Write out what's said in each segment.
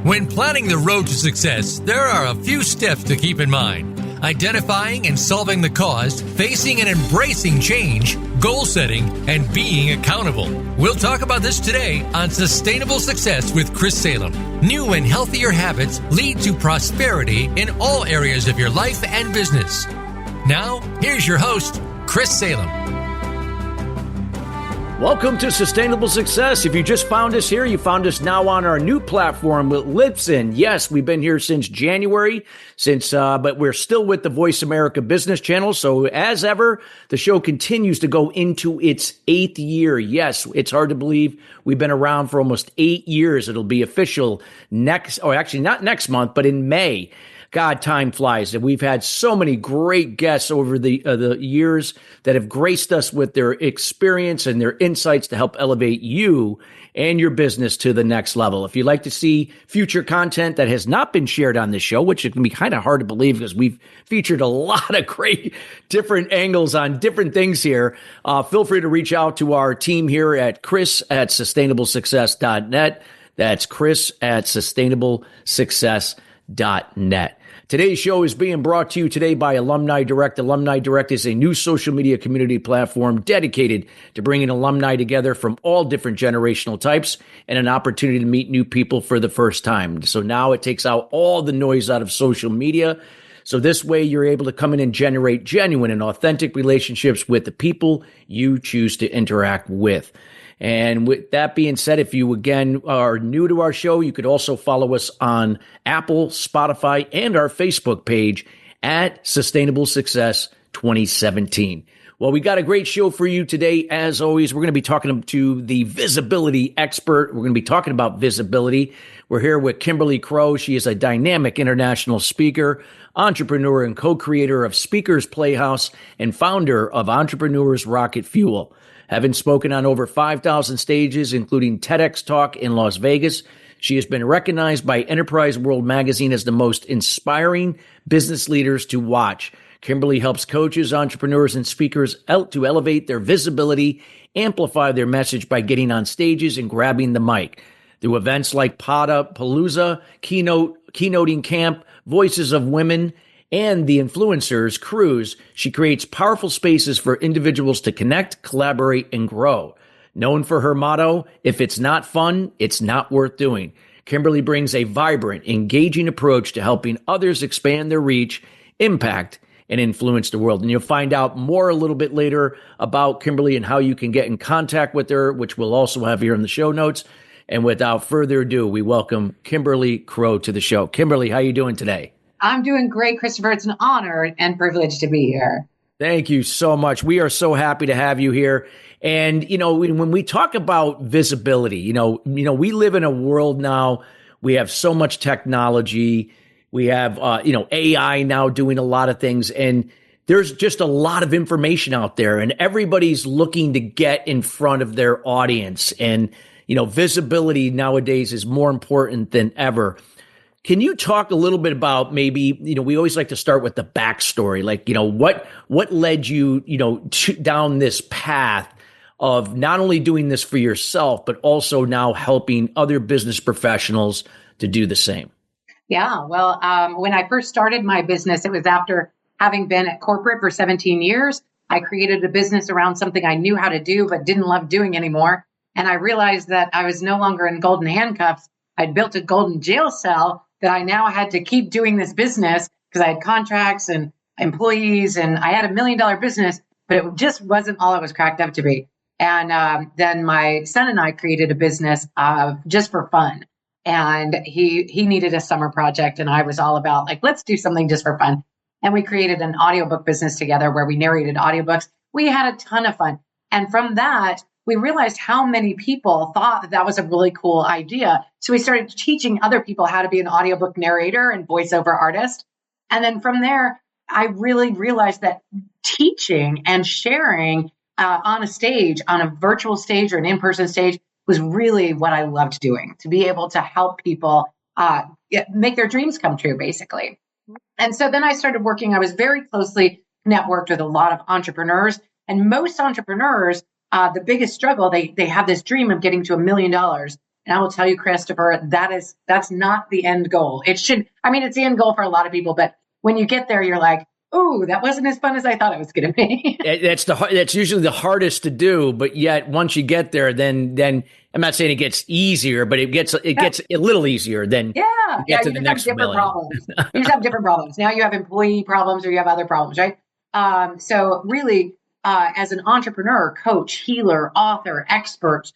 When planning the road to success, there are a few steps to keep in mind. Identifying and solving the cause, facing and embracing change, goal setting, and being accountable. We'll talk about this today on Sustainable Success with Chris Salem. New and healthier habits lead to prosperity in all areas of your life and business. Now, here's your host, Chris Salem. Welcome to Sustainable Success. If you just found us here, you found us now on our new platform with Libsyn. Yes, we've been here since January, but we're still with the Voice America Business Channel. So as ever, the show continues to go into its 8th year. Yes, it's hard to believe we've been around for almost 8 years. It'll be official not next month, but in May. God, time flies. And we've had so many great guests over the years that have graced us with their experience and their insights to help elevate you and your business to the next level. If you'd like to see future content that has not been shared on this show, which it can be kind of hard to believe because we've featured a lot of great different angles on different things here, feel free to reach out to our team here at chris@sustainablesuccess.net. That's chris@sustainablesuccess.net. Today's show is being brought to you today by Alumni Direct. Alumni Direct is a new social media community platform dedicated to bringing alumni together from all different generational types and an opportunity to meet new people for the first time. So now it takes out all the noise out of social media. So this way you're able to come in and generate genuine and authentic relationships with the people you choose to interact with. And with that being said, if you, again, are new to our show, you could also follow us on Apple, Spotify, and our Facebook page at Sustainable Success 2017. Well, we got a great show for you today. As always, we're going to be talking to the visibility expert. We're going to be talking about visibility. We're here with Kimberly Crowe. She is a dynamic international speaker, entrepreneur, and co-creator of Speakers Playhouse and founder of Entrepreneurs Rocket Fuel. Having spoken on over 5,000 stages, including TEDx Talk in Las Vegas, she has been recognized by Enterprise World Magazine as the most inspiring business leaders to watch. Kimberly helps coaches, entrepreneurs, and speakers to elevate their visibility, amplify their message by getting on stages and grabbing the mic. Through events like Podapalooza, Keynoting Kamp, Voices of Women, and the Influencers Cruise, she creates powerful spaces for individuals to connect, collaborate, and grow. Known for her motto, if it's not fun, it's not worth doing. Kimberly brings a vibrant, engaging approach to helping others expand their reach, impact, and influence the world. And you'll find out more a little bit later about Kimberly and how you can get in contact with her, which we'll also have here in the show notes. And without further ado, we welcome Kimberly Crowe to the show. Kimberly, how are you doing today? I'm doing great, Christopher. It's an honor and privilege to be here. Thank you so much. We are so happy to have you here. And, when we talk about visibility, we live in a world now, we have so much technology. We have, AI now doing a lot of things. And there's just a lot of information out there. And everybody's looking to get in front of their audience. And, visibility nowadays is more important than ever. Can you talk a little bit about maybe, we always like to start with the backstory, like, what led you, down this path of not only doing this for yourself, but also now helping other business professionals to do the same? Yeah, well, when I first started my business, it was after having been at corporate for 17 years. I created a business around something I knew how to do, but didn't love doing anymore. And I realized that I was no longer in golden handcuffs. I'd built a golden jail cell that I now had to keep doing this business because I had contracts and employees and I had $1 million business, but it just wasn't all it was cracked up to be. And then my son and I created a business just for fun. And he needed a summer project. And I was all about let's do something just for fun. And we created an audiobook business together where we narrated audiobooks. We had a ton of fun. And from that, we realized how many people thought that was a really cool idea. So we started teaching other people how to be an audiobook narrator and voiceover artist. And then from there, I really realized that teaching and sharing on a stage, on a virtual stage or an in-person stage, was really what I loved doing, to be able to help people make their dreams come true, basically. And so then I started working. I was very closely networked with a lot of entrepreneurs. And most entrepreneurs, the biggest struggle, they have this dream of getting to $1 million. And I will tell you, Christopher, that's not the end goal. It's the end goal for a lot of people, but when you get there, you're like, oh, that wasn't as fun as I thought it was going to be. That's usually the hardest to do, but yet once you get there, then I'm not saying it gets easier, but it gets a little easier than you get to the next different problems. You just have different problems. Now you have employee problems or you have other problems, right? So really, as an entrepreneur, coach, healer, author, expert,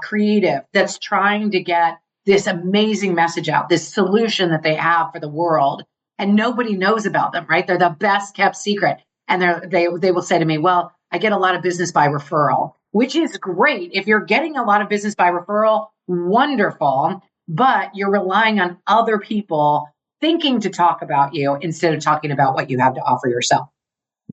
creative that's trying to get this amazing message out, this solution that they have for the world, and nobody knows about them, right? They're the best kept secret. And they will say to me, well, I get a lot of business by referral, which is great. If you're getting a lot of business by referral, wonderful, but you're relying on other people thinking to talk about you instead of talking about what you have to offer yourself.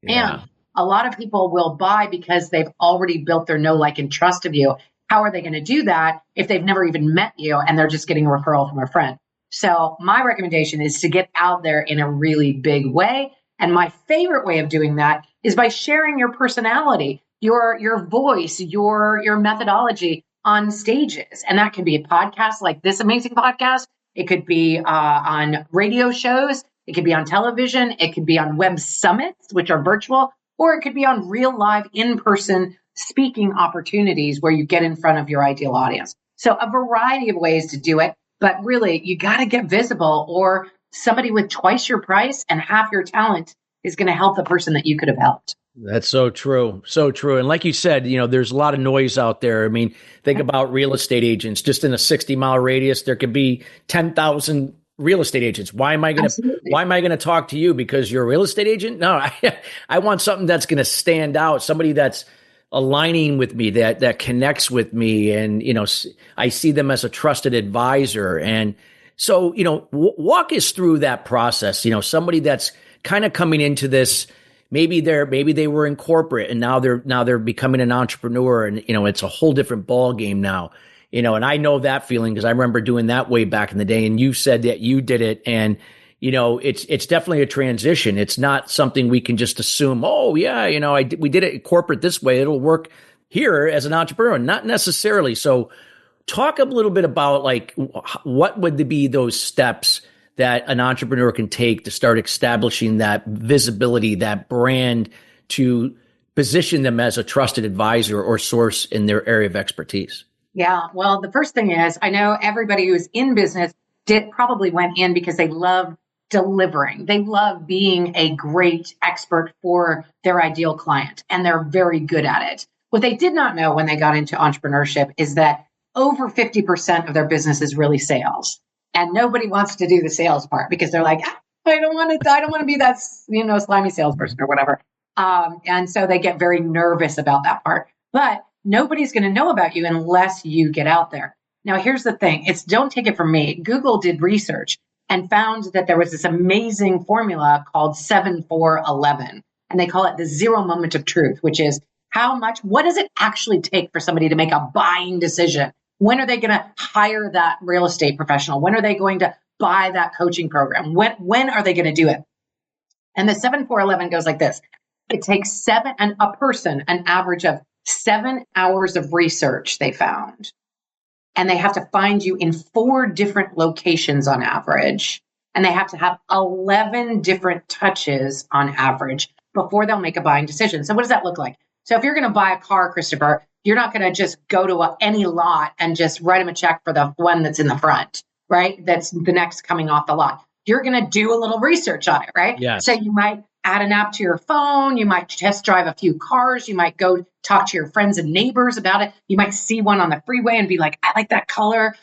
Yeah. And a lot of people will buy because they've already built their know, like, and trust of you. How are they going to do that if they've never even met you and they're just getting a referral from a friend? So my recommendation is to get out there in a really big way. And my favorite way of doing that is by sharing your personality, your voice, your methodology on stages. And that can be a podcast like this amazing podcast. It could be on radio shows. It could be on television. It could be on web summits, which are virtual, or it could be on real live in-person speaking opportunities where you get in front of your ideal audience. So a variety of ways to do it. But really, you got to get visible, or somebody with twice your price and half your talent is going to help the person that you could have helped. That's so true. So true. And like you said, there's a lot of noise out there. I mean, think about real estate agents. Just in a 60-mile radius, there could be 10,000 real estate agents. Why am I going to talk to you because you're a real estate agent? No, I want something that's going to stand out, somebody that's aligning with me, that connects with me. And, I see them as a trusted advisor. And so, walk us through that process. Somebody that's kind of coming into this, maybe they were in corporate and now they're becoming an entrepreneur, and, it's a whole different ball game now, and I know that feeling because I remember doing that way back in the day. And you said that you did it, and, it's definitely a transition. It's not something we can just assume, oh yeah, we did it in corporate this way, it'll work here as an entrepreneur. Not necessarily. So talk a little bit about, like, what would be those steps that an entrepreneur can take to start establishing that visibility, that brand, to position them as a trusted advisor or source in their area of expertise? Yeah. Well, the first thing is, I know everybody who's in business probably went in because they love delivering. They love being a great expert for their ideal client, and they're very good at it. What they did not know when they got into entrepreneurship is that over 50% of their business is really sales. And nobody wants to do the sales part because they're like, I don't want to be that, slimy salesperson or whatever. And so they get very nervous about that part. But nobody's going to know about you unless you get out there. Now, here's the thing. Don't take it from me. Google did research and found that there was this amazing formula called 7-4-11. And they call it the 0 moment of truth, which is what does it actually take for somebody to make a buying decision? When are they going to hire that real estate professional? When are they going to buy that coaching program? When are they going to do it? And the 7-4-11 goes like this. It takes an average of 7 hours of research, they found. And they have to find you in 4 different locations on average. And they have to have 11 different touches on average before they'll make a buying decision. So what does that look like? So if you're going to buy a car, Christopher, you're not going to just go to any lot and just write them a check for the one that's in the front, right? That's the next coming off the lot. You're going to do a little research on it, right? Yes. So you might add an app to your phone. You might test drive a few cars. You might go talk to your friends and neighbors about it. You might see one on the freeway and be like, I like that color.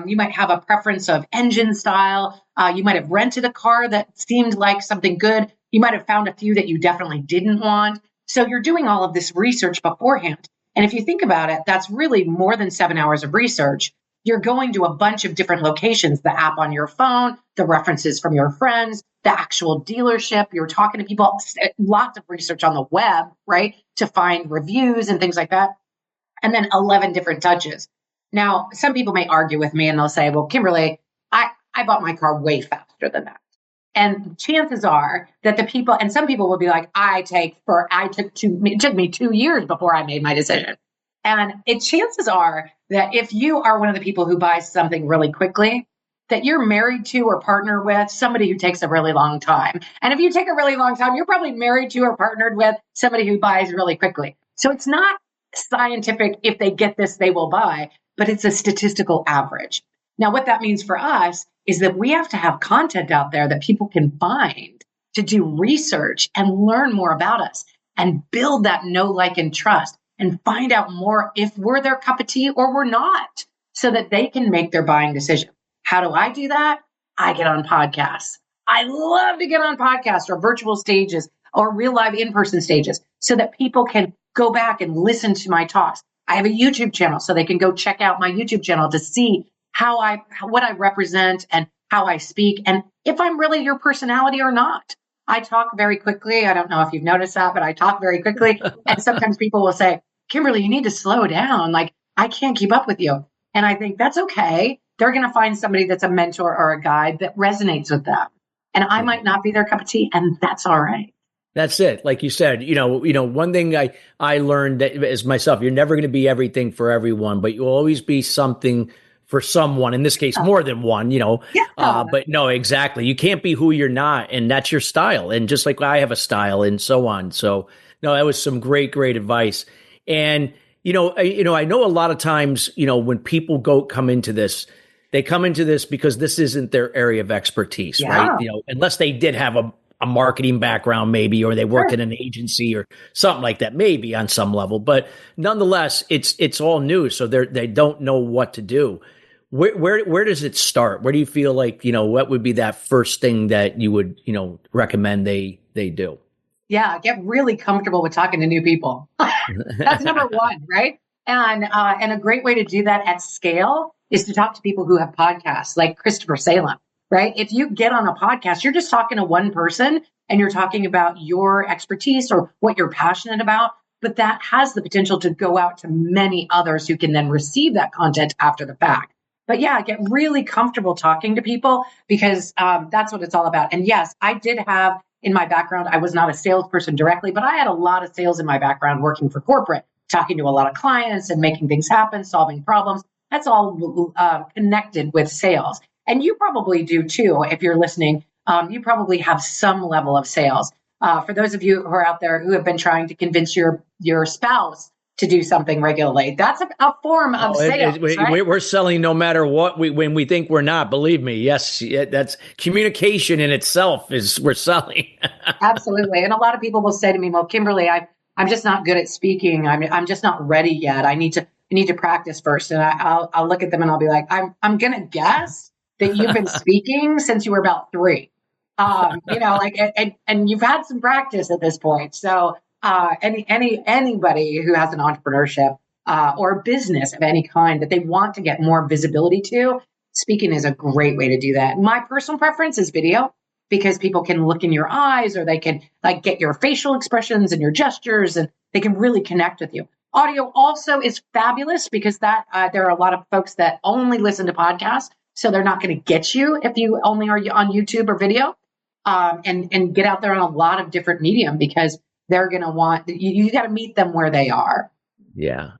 You might have a preference of engine style. You might have rented a car that seemed like something good. You might have found a few that you definitely didn't want. So you're doing all of this research beforehand. And if you think about it, that's really more than 7 hours of research. You're going to a bunch of different locations, the app on your phone, the references from your friends, the actual dealership. You're talking to people, lots of research on the web, right? To find reviews and things like that. And then 11 different touches. Now, some people may argue with me and they'll say, well, Kimberly, I bought my car way faster than that. And chances are that some people will be like, it took me 2 years before I made my decision. Chances are that if you are one of the people who buys something really quickly, that you're married to or partnered with somebody who takes a really long time. And if you take a really long time, you're probably married to or partnered with somebody who buys really quickly. So it's not scientific, if they get this, they will buy, but it's a statistical average. Now, what that means for us is that we have to have content out there that people can find to do research and learn more about us and build that know, like, and trust and find out more if we're their cup of tea or we're not, so that they can make their buying decision. How do I do that? I get on podcasts. I love to get on podcasts or virtual stages or real live in-person stages so that people can go back and listen to my talks. I have a YouTube channel, so they can go check out my YouTube channel to see what I represent and how I speak and if I'm really your personality or not. I talk very quickly. I don't know if you've noticed that, but I talk very quickly. And sometimes people will say, Kimberly, you need to slow down. Like, I can't keep up with you. And I think that's okay. They're going to find somebody that's a mentor or a guide that resonates with them. And I might not be their cup of tea, and that's all right. That's it. Like you said, one thing I learned that as myself, you're never going to be everything for everyone, but you'll always be something for someone, in this case, more than one, but no, exactly. You can't be who you're not. And that's your style. And just like I have a style and so on. So no, that was some great advice. And, I know a lot of times, when people come into this, they come into this because this isn't their area of expertise, right? Unless they did have a marketing background maybe, or they worked in an agency or something like that, maybe on some level, but nonetheless, it's all new. So they don't know what to do. Where does it start? Where do you feel like, what would be that first thing that you would, recommend they do? Yeah. Get really comfortable with talking to new people. That's number one, right? And a great way to do that at scale is to talk to people who have podcasts like Christopher Salem, right? If you get on a podcast, you're just talking to one person and you're talking about your expertise or what you're passionate about, but that has the potential to go out to many others who can then receive that content after the fact. But yeah, get really comfortable talking to people because that's what it's all about. And yes, I did have in my background, I was not a salesperson directly, but I had a lot of sales in my background working for corporate, talking to a lot of clients and making things happen, solving problems. That's all connected with sales. And you probably do too. If you're listening, you probably have some level of sales. For those of you who are out there who have been trying to convince your spouse to do something regularly, that's a form of sales. Right? We're selling no matter what. When we think we're not, believe me. Yes, that's communication in itself we're selling. Absolutely. And a lot of people will say to me, "Well, Kimberly, I'm just not good at speaking. I'm just not ready yet. I need to practice first." And I'll look at them and I'll be like, I'm gonna guess that you've been speaking since you were about 3. And you've had some practice at this point. So anybody who has an entrepreneurship or business of any kind that they want to get more visibility to, speaking is a great way to do that. My personal preference is video because people can look in your eyes or they can get your facial expressions and your gestures and they can really connect with you. Audio also is fabulous because there are a lot of folks that only listen to podcasts. So they're not going to get you if you only are on YouTube or video, and get out there on a lot of different medium because they're going to want, you got to meet them where they are. Yeah,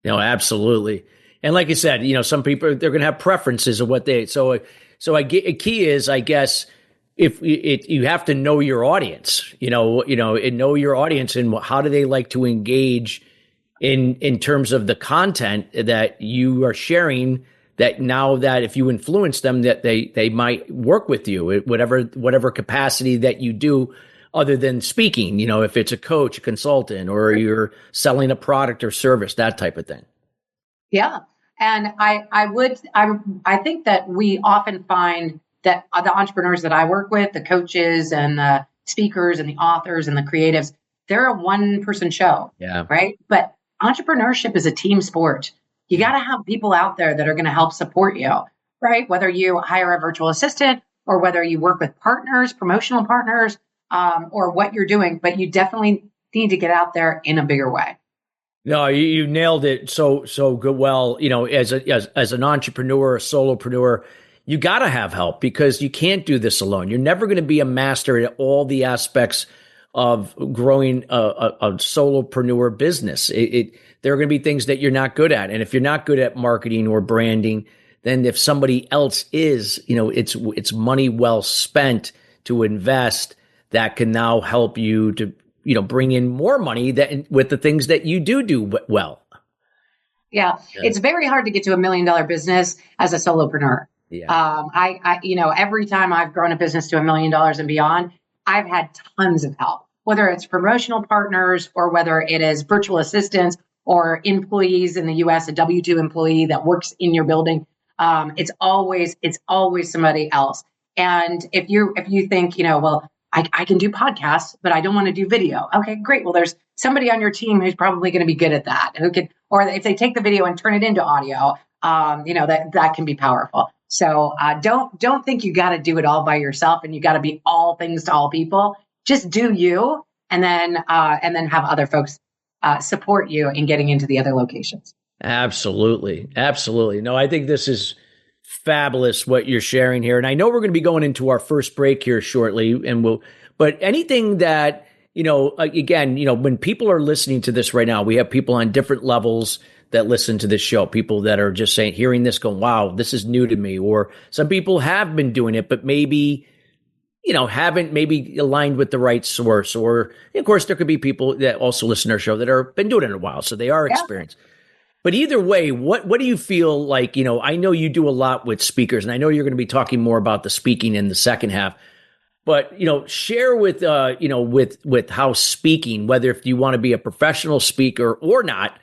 absolutely. And like you said, some people, they're going to have preferences of what so a key is, I guess, if you have to know your audience, and know your audience and how do they like to engage in terms of the content that you are sharing, that now that if you influence them, that they might work with you, whatever capacity that you do other than speaking, if it's a coach, a consultant, or you're selling a product or service, that type of thing. Yeah. And I think that we often find that the entrepreneurs that I work with, the coaches and the speakers and the authors and the creatives, they're a one-person show, right? But entrepreneurship is a team sport. You got to have people out there that are going to help support you, right? Whether you hire a virtual assistant or whether you work with partners, promotional partners, or what you're doing, but you definitely need to get out there in a bigger way. No, you nailed it so good. Well, as an entrepreneur, a solopreneur, you got to have help because you can't do this alone. You're never going to be a master at all the aspects of growing a solopreneur business. there are going to be things that you're not good at. And if you're not good at marketing or branding, then if somebody else is, it's money well spent to invest that can now help you to, bring in more money that with the things that you do well. Yeah. It's very hard to get to $1 million business as a solopreneur. Yeah. Every time I've grown a business to $1 million and beyond, I've had tons of help, whether it's promotional partners or whether it is virtual assistants or employees in the US, a W-2 employee that works in your building. It's always somebody else. And if you think, I can do podcasts, but I don't want to do video. Okay, great. Well, there's somebody on your team who's probably going to be good at that. Or if they take the video and turn it into audio, that can be powerful. So don't think you got to do it all by yourself and you got to be all things to all people. Just do you, and then have other folks support you in getting into the other locations. Absolutely. No, I think this is fabulous what you're sharing here. And I know we're going to be going into our first break here shortly, but anything that, when people are listening to this right now, we have people on different levels that listen to this show, people that are just hearing this going, wow, this is new to me. Or some people have been doing it, but maybe, haven't maybe aligned with the right source. Or of course, there could be people that also listen to our show that are been doing it a while. So they are experienced. But either way, what do you feel like, I know you do a lot with speakers, and I know you're going to be talking more about the speaking in the second half, but, share with, with how speaking, whether if you want to be a professional speaker or not,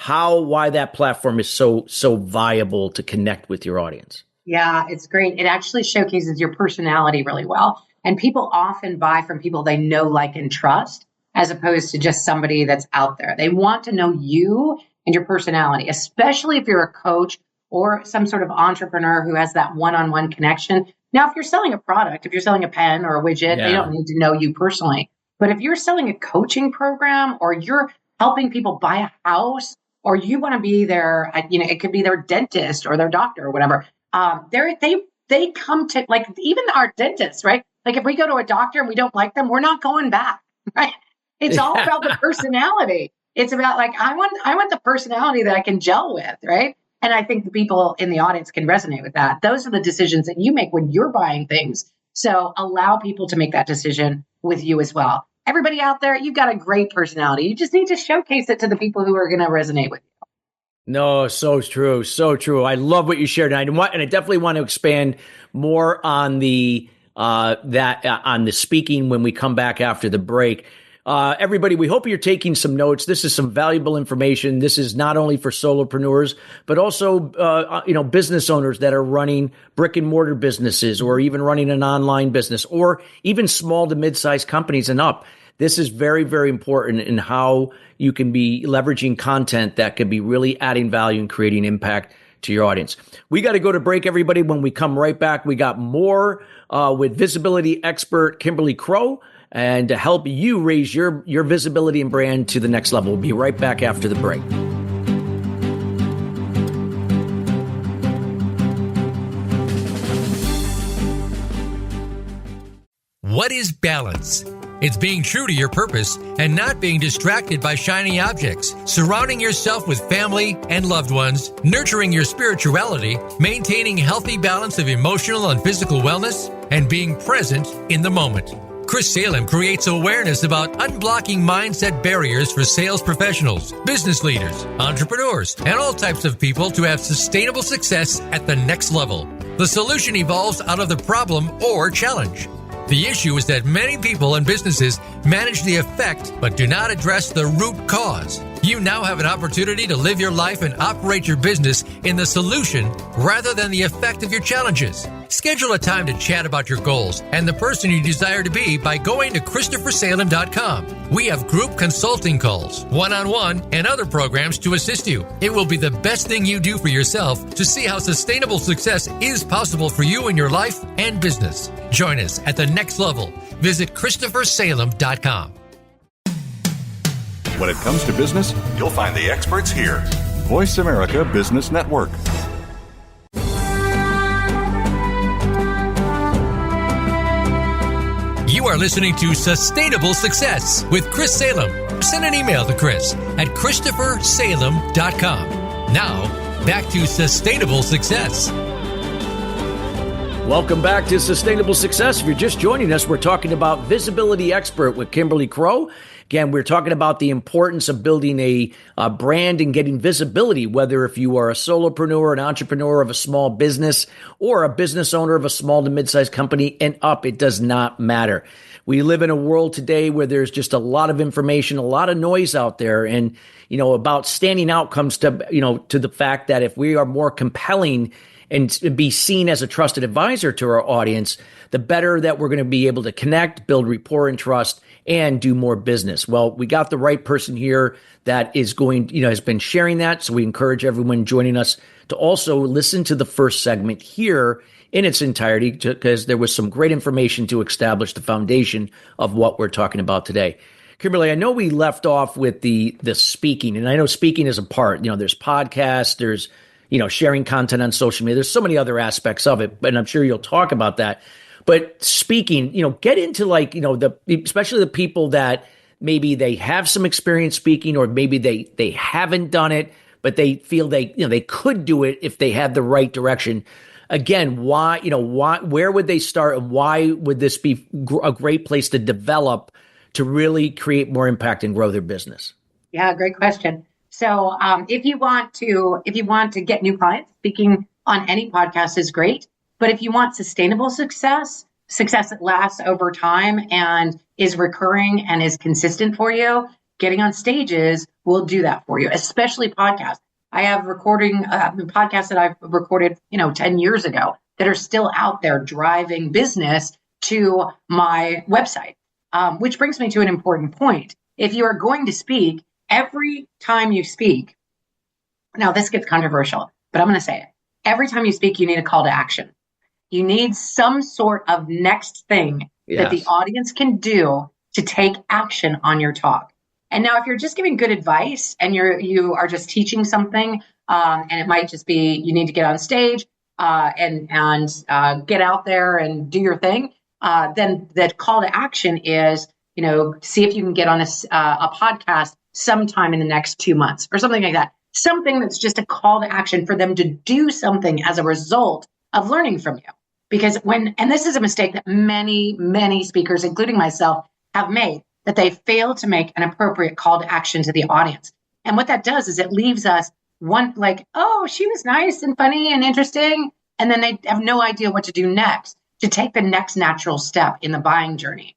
why that platform is so viable to connect with your audience. Yeah, it's great. It actually showcases your personality really well. And people often buy from people they know, like, and trust, as opposed to just somebody that's out there. They want to know you and your personality, especially if you're a coach or some sort of entrepreneur who has that one-on-one connection. Now, if you're selling a product, if you're selling a pen or a widget, they don't need to know you personally. But if you're selling a coaching program, or you're helping people buy a house, or you want to be their, it could be their dentist or their doctor or whatever. They come to, like, even our dentists, right? Like, if we go to a doctor and we don't like them, we're not going back, right? It's all about the personality. It's about, like, I want the personality that I can gel with, right? And I think the people in the audience can resonate with that. Those are the decisions that you make when you're buying things. So allow people to make that decision with you as well. Everybody out there, you've got a great personality. You just need to showcase it to the people who are going to resonate with you. No, so true. So true. I love what you shared. And I definitely want to expand more on the on the speaking when we come back after the break. Everybody, we hope you're taking some notes. This is some valuable information. This is not only for solopreneurs, but also, business owners that are running brick and mortar businesses, or even running an online business, or even small to mid-sized companies and up. This is very, very important in how you can be leveraging content that could be really adding value and creating impact to your audience. We got to go to break, everybody. When we come right back, we got more with visibility expert Kimberly Crowe, and to help you raise your visibility and brand to the next level. We'll be right back after the break. What is balance? It's being true to your purpose and not being distracted by shiny objects, surrounding yourself with family and loved ones, nurturing your spirituality, maintaining healthy balance of emotional and physical wellness, and being present in the moment. Chris Salem creates awareness about unblocking mindset barriers for sales professionals, business leaders, entrepreneurs, and all types of people to have sustainable success at the next level. The solution evolves out of the problem or challenge. The issue is that many people and businesses manage the effect but do not address the root cause. You now have an opportunity to live your life and operate your business in the solution rather than the effect of your challenges. Schedule a time to chat about your goals and the person you desire to be by going to ChristopherSalem.com. We have group consulting calls, one-on-one, and other programs to assist you. It will be the best thing you do for yourself to see how sustainable success is possible for you in your life and business. Join us at the next level. Visit ChristopherSalem.com. When it comes to business, you'll find the experts here. Voice America Business Network. You are listening to Sustainable Success with Chris Salem. send an email to Chris at ChristopherSalem.com. Now, back to sustainable success. Welcome back to Sustainable Success. If you're just joining us, we're talking about Visibility Expert with Kimberly Crowe. Again, we're talking about the importance of building a brand and getting visibility, whether if you are a solopreneur, an entrepreneur of a small business, or a business owner of a small to mid-sized company and up. It does not matter. We live in a world today where there's just a lot of information, a lot of noise out there. And, about standing out comes to, to the fact that if we are more compelling and be seen as a trusted advisor to our audience, the better that we're going to be able to connect, build rapport and trust, and do more business. Well, we got the right person here that is going, has been sharing that. So we encourage everyone joining us to also listen to the first segment here in its entirety, because there was some great information to establish the foundation of what we're talking about today. Kimberly, I know we left off with the speaking, and I know speaking is a part. There's podcasts, there's sharing content on social media. There's so many other aspects of it, and I'm sure you'll talk about that. But speaking, get into especially the people that maybe they have some experience speaking, or maybe they haven't done it, but they feel they could do it if they had the right direction. Again, where would they start, and why would this be a great place to develop to really create more impact and grow their business? Yeah, great question. So if you want to get new clients, speaking on any podcast is great. But if you want sustainable success that lasts over time and is recurring and is consistent for you, getting on stages will do that for you, especially podcasts. I have podcasts that I've recorded, 10 years ago that are still out there driving business to my website, which brings me to an important point. If you are going to speak, every time you speak, now this gets controversial, but I'm going to say it. Every time you speak, you need a call to action. You need some sort of next thing that the audience can do to take action on your talk. And now if you're just giving good advice and you are just teaching something, and it might just be you need to get on stage and get out there and do your thing, then that call to action is, see if you can get on a podcast sometime in the next 2 months or something like that. Something that's just a call to action for them to do something as a result of learning from you. Because and this is a mistake that many, many speakers, including myself, have made, that they fail to make an appropriate call to action to the audience. And what that does is it leaves us oh, she was nice and funny and interesting. And then they have no idea what to do next to take the next natural step in the buying journey.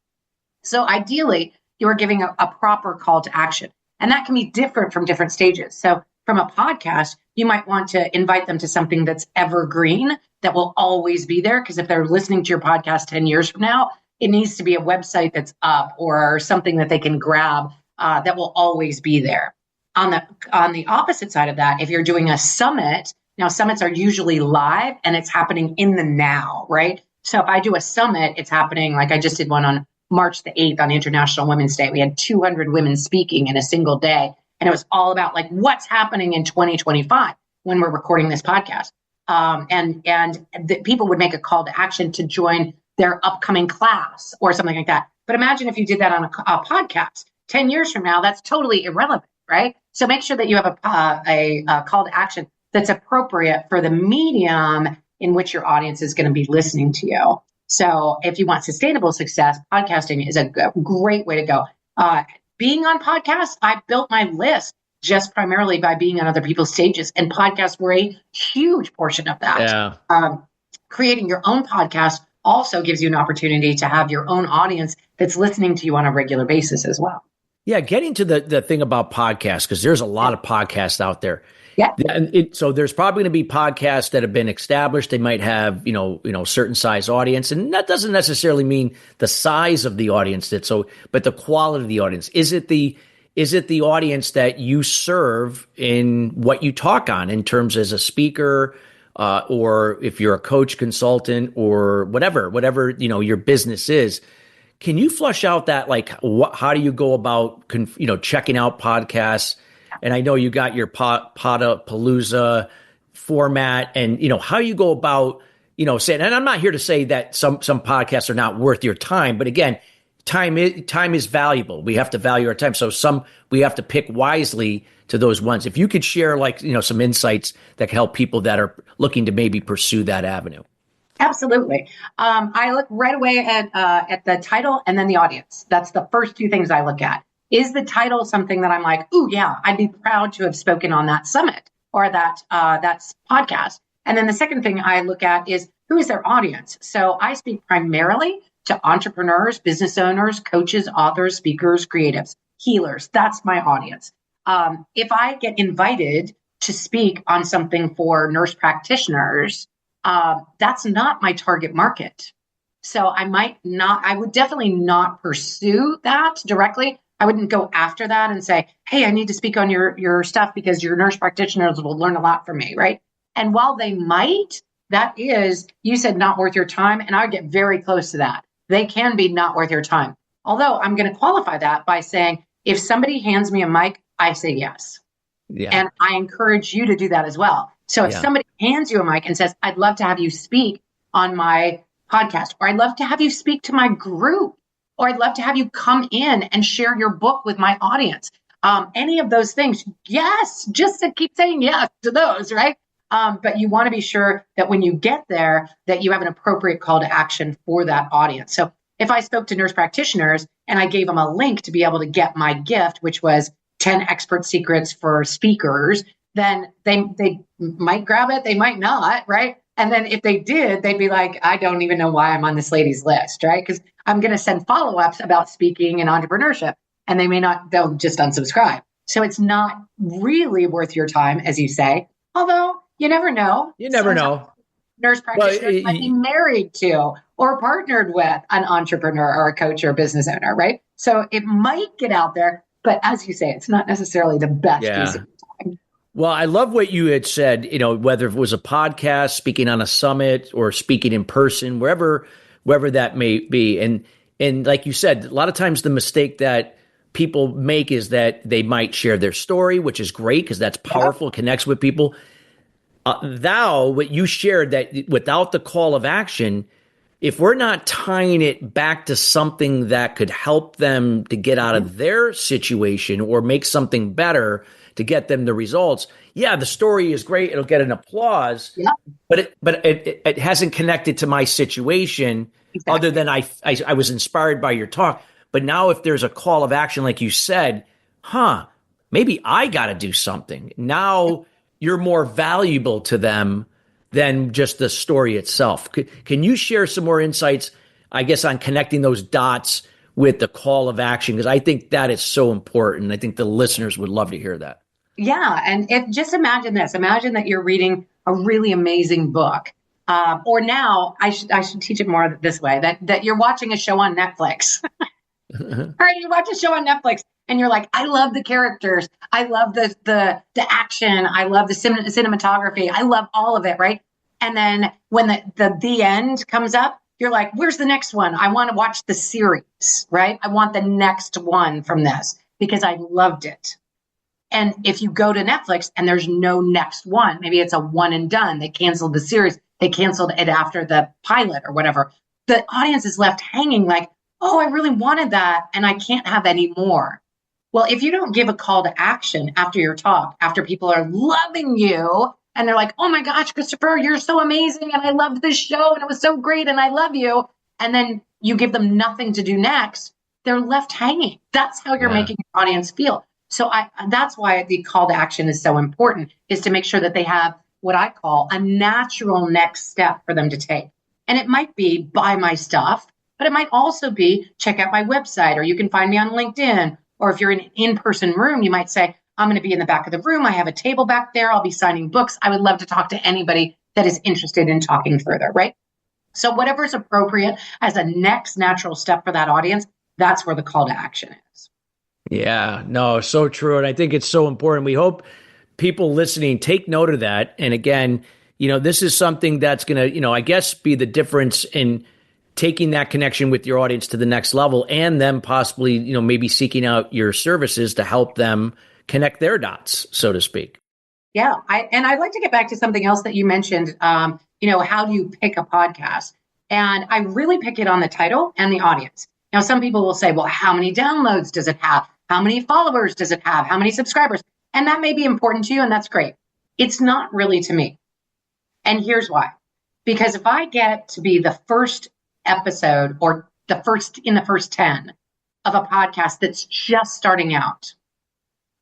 So ideally, you are giving a proper call to action. And that can be different from different stages. So from a podcast, you might want to invite them to something that's evergreen, that will always be there. Because if they're listening to your podcast 10 years from now, it needs to be a website that's up or something that they can grab that will always be there. On the opposite side of that, if you're doing a summit, now summits are usually live and it's happening in the now, right? So if I do a summit, it's happening, like I just did one on March the 8th on International Women's Day. We had 200 women speaking in a single day. And it was all about what's happening in 2025 when we're recording this podcast. And the people would make a call to action to join their upcoming class or something like that. But imagine if you did that on a podcast 10 years from now, that's totally irrelevant, right? So make sure that you have a call to action that's appropriate for the medium in which your audience is going to be listening to you. So if you want sustainable success, podcasting is a great way to go. Being on podcasts, I built my list just primarily by being on other people's stages, and podcasts were a huge portion of that. Yeah. Creating your own podcast also gives you an opportunity to have your own audience that's listening to you on a regular basis as well. Yeah, getting to the thing about podcasts, because there's a lot of podcasts out there. Yeah. And so there's probably going to be podcasts that have been established. They might have, certain size audience. And that doesn't necessarily mean the size of the audience but the quality of the audience. Is it the audience that you serve in what you talk on in terms as a speaker, or if you're a coach, consultant, or whatever, your business is? Can you flush out that, how do you go about, checking out podcasts? And I know you got your Podapalooza format, and, how you go about, saying, and I'm not here to say that some podcasts are not worth your time, but again, time is valuable. We have to value our time. So we have to pick wisely to those ones. If you could share some insights that can help people that are looking to maybe pursue that avenue. Absolutely. I look right away at the title and then the audience. That's the first two things I look at. Is the title something that I'm like, ooh, yeah, I'd be proud to have spoken on that summit or that podcast? And then the second thing I look at is, who is their audience? So I speak primarily to entrepreneurs, business owners, coaches, authors, speakers, creatives, healers. That's my audience. If I get invited to speak on something for nurse practitioners, that's not my target market. So I would definitely not pursue that directly. I wouldn't go after that and say, hey, I need to speak on your stuff because your nurse practitioners will learn a lot from me, right? And while they might, that is, you said not worth your time, and I would get very close to that. They can be not worth your time. Although I'm going to qualify that by saying, if somebody hands me a mic, I say yes. Yeah. And I encourage you to do that as well. So if somebody hands you a mic and says, I'd love to have you speak on my podcast, or I'd love to have you speak to my group, or I'd love to have you come in and share your book with my audience. Any of those things, yes, just to keep saying yes to those, right? But you want to be sure that when you get there, that you have an appropriate call to action for that audience. So if I spoke to nurse practitioners and I gave them a link to be able to get my gift, which was 10 expert secrets for speakers, then they might grab it, they might not, right? And then if they did, they'd be like, I don't even know why I'm on this lady's list, right? Because I'm going to send follow-ups about speaking and entrepreneurship, and they'll just unsubscribe. So it's not really worth your time, as you say, although you never know. You never know. Nurse practitioners might be married to or partnered with an entrepreneur or a coach or a business owner, right? So it might get out there, but as you say, it's not necessarily the best use of time. Well, I love what you had said, whether it was a podcast, speaking on a summit, or speaking in person, wherever that may be. And like you said, a lot of times the mistake that people make is that they might share their story, which is great because that's powerful, connects with people. What you shared, that without the call of action, if we're not tying it back to something that could help them to get out of their situation or make something better to get them the results, the story is great. It'll get an applause, but it hasn't connected to my situation other than I was inspired by your talk. But now if there's a call of action, like you said, maybe I got to do something. Now you're more valuable to them than just the story itself. Can you share some more insights, I guess, on connecting those dots with the call of action? Because I think that is so important. I think the listeners would love to hear that. Yeah. And just imagine this. Imagine that you're reading a really amazing book. Or now I should teach it more this way, that you're watching a show on Netflix. All right, you watch a show on Netflix and you're like, I love the characters. I love the action. I love the cinematography. I love all of it, right? And then when the end comes up, you're like, where's the next one? I want to watch the series, right? I want the next one from this because I loved it. And if you go to Netflix and there's no next one, maybe it's a one and done. They canceled the series. They canceled it after the pilot or whatever. The audience is left hanging like, oh, I really wanted that and I can't have any more. Well, if you don't give a call to action after your talk, after people are loving you and they're like, oh my gosh, Christopher, you're so amazing. And I loved this show and it was so great. And I love you. And then you give them nothing to do next. They're left hanging. That's how you're making your audience feel. So that's why the call to action is so important, is to make sure that they have what I call a natural next step for them to take. And it might be buy my stuff, but it might also be check out my website, or you can find me on LinkedIn. Or if you're in an in-person room, you might say, I'm going to be in the back of the room. I have a table back there. I'll be signing books. I would love to talk to anybody that is interested in talking further, right? So whatever is appropriate as a next natural step for that audience, that's where the call to action is. Yeah, no, so true. And I think it's so important. We hope people listening take note of that. And again, this is something that's going to, I guess, be the difference in taking that connection with your audience to the next level, and them possibly, maybe seeking out your services to help them connect their dots, so to speak. Yeah. I'd like to get back to something else that you mentioned. How do you pick a podcast? And I really pick it on the title and the audience. Now, some people will say, well, how many downloads does it have? How many followers does it have? How many subscribers? And that may be important to you, and that's great. It's not really to me. And here's why. Because if I get to be the first episode or the first 10 of a podcast that's just starting out,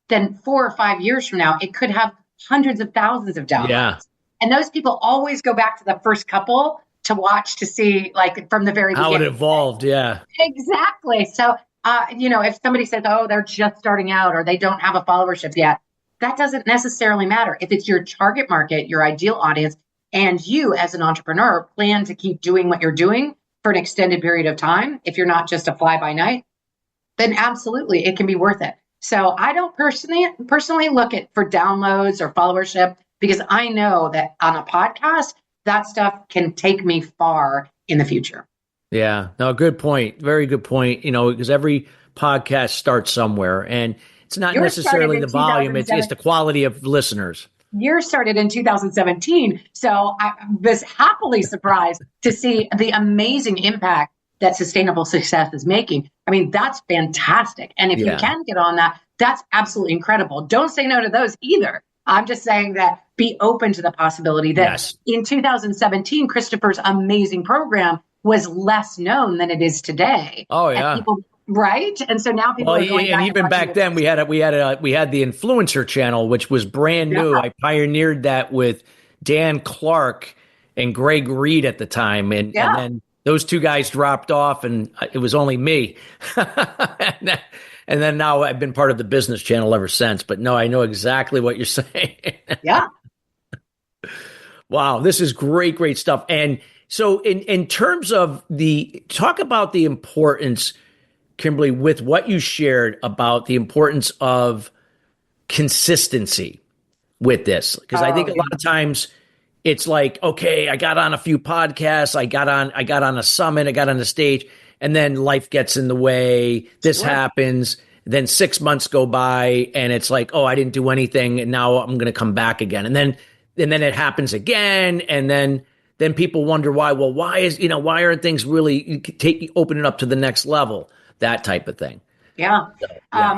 then 4 or 5 years from now, it could have hundreds of thousands of downloads. Yeah. And those people always go back to the first couple to watch to see, like, from the very beginning. How it evolved, yeah. Exactly. So, if somebody says, oh, they're just starting out or they don't have a followership yet, that doesn't necessarily matter. If it's your target market, your ideal audience, and you as an entrepreneur plan to keep doing what you're doing for an extended period of time, if you're not just a fly by night, then absolutely it can be worth it. So I don't personally look for downloads or followership, because I know that on a podcast, that stuff can take me far in the future. Yeah, no, good point. Very good point. Because every podcast starts somewhere, and it's not necessarily the volume, it's the quality of listeners. Yours started in 2017. So I was happily surprised to see the amazing impact that Sustainable Success is making. I mean, that's fantastic. And if you can get on that, that's absolutely incredible. Don't say no to those either. I'm just saying that be open to the possibility that in 2017, Christopher's amazing program was less known than it is today. Oh, yeah. And people, right? And so now people are going back. And even back then, we had the influencer channel, which was brand new. I pioneered that with Dan Clark and Greg Reed at the time. And then those two guys dropped off, and it was only me. And then now I've been part of the business channel ever since. But no, I know exactly what you're saying. Yeah. Wow, this is great stuff. And so in terms of talk about the importance, Kimberly, with what you shared about the importance of consistency with this. Because I think a lot of times it's like, okay, I got on a few podcasts, I got on a summit, I got on a stage, and then life gets in the way. This happens. Then 6 months go by, and it's like, oh, I didn't do anything, and now I'm going to come back again. And then it happens again, and then people wonder why. Well, why aren't things really opening up to the next level? That type of thing. Yeah.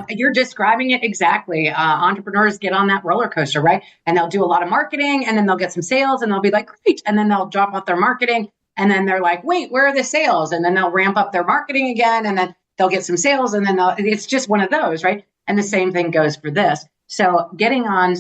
You're describing it exactly. Entrepreneurs get on that roller coaster, right? And they'll do a lot of marketing, and then they'll get some sales, and they'll be like, great. And then they'll drop off their marketing, and then they're like, wait, where are the sales? And then they'll ramp up their marketing again, and then they'll get some sales, and then it's just one of those, right? And the same thing goes for this. So getting on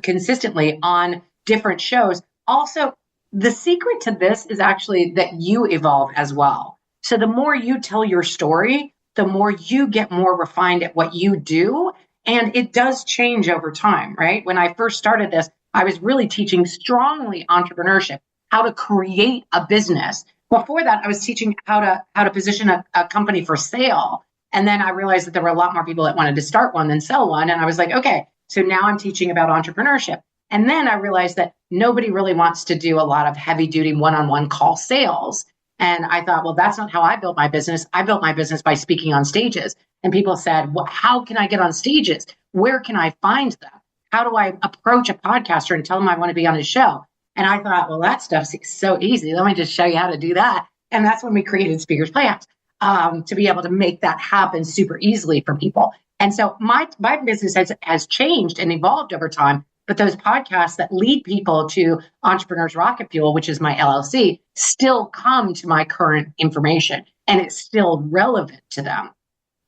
consistently on different shows. Also, the secret to this is actually that you evolve as well. So the more you tell your story, the more you get more refined at what you do. And it does change over time, right? When I first started this, I was really teaching strongly entrepreneurship, how to create a business. Before that, I was teaching how to position a company for sale. And then I realized that there were a lot more people that wanted to start one than sell one. And I was like, okay, so now I'm teaching about entrepreneurship. And then I realized that nobody really wants to do a lot of heavy duty one-on-one call sales. And I thought, well, that's not how I built my business. I built my business by speaking on stages. And people said, well, how can I get on stages? Where can I find them? How do I approach a podcaster and tell them I want to be on his show? And I thought, well, that stuff's so easy. Let me just show you how to do that. And that's when we created Speakers Playhouse, to be able to make that happen super easily for people. And so my business has changed and evolved over time. But those podcasts that lead people to Entrepreneurs Rocket Fuel, which is my LLC, still come to my current information, and it's still relevant to them.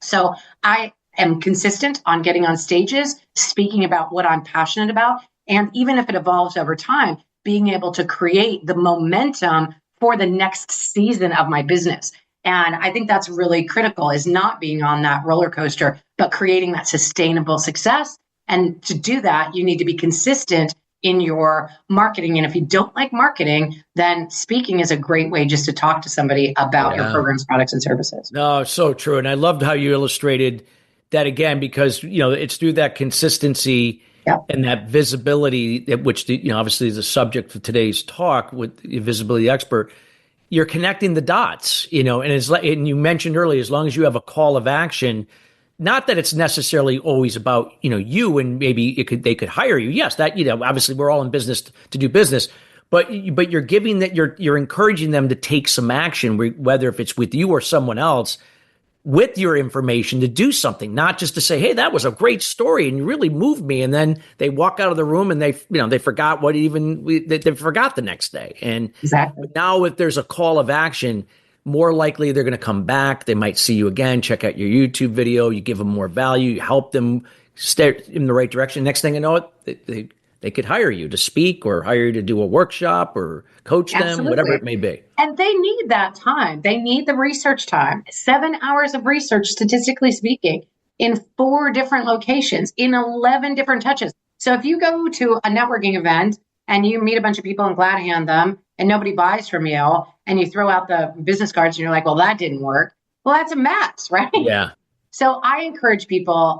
So I am consistent on getting on stages, speaking about what I'm passionate about. And even if it evolves over time, being able to create the momentum for the next season of my business. And I think that's really critical, is not being on that roller coaster, but creating that sustainable success. And to do that, you need to be consistent in your marketing. And if you don't like marketing, then speaking is a great way just to talk to somebody about your programs, products, and services. No, so true. And I loved how you illustrated that again, because, it's through that consistency and that visibility, which, obviously is the subject of today's talk with the visibility expert. You're connecting the dots, and you mentioned earlier, as long as you have a call of action. Not that it's necessarily always about, you, and maybe they could hire you. Yes, that, obviously we're all in business to do business, but you're giving that, you're encouraging them to take some action, whether if it's with you or someone else, with your information to do something, not just to say, hey, that was a great story and you really moved me. And then they walk out of the room and they forgot they forgot the next day. And Exactly. now if there's a call of action, more likely they're going to come back. They might see you again, check out your YouTube video. You give them more value, you help them stay in the right direction. Next thing you know, they could hire you to speak or hire you to do a workshop or coach them, Absolutely. whatever it may be. And they need that time. They need the research time. 7 hours of research, statistically speaking, in 4 different locations, in 11 different touches. So if you go to a networking event and you meet a bunch of people and glad hand them and nobody buys from you and you throw out the business cards and you're like, well, that didn't work. Well, that's a mess, right? Yeah. So I encourage people,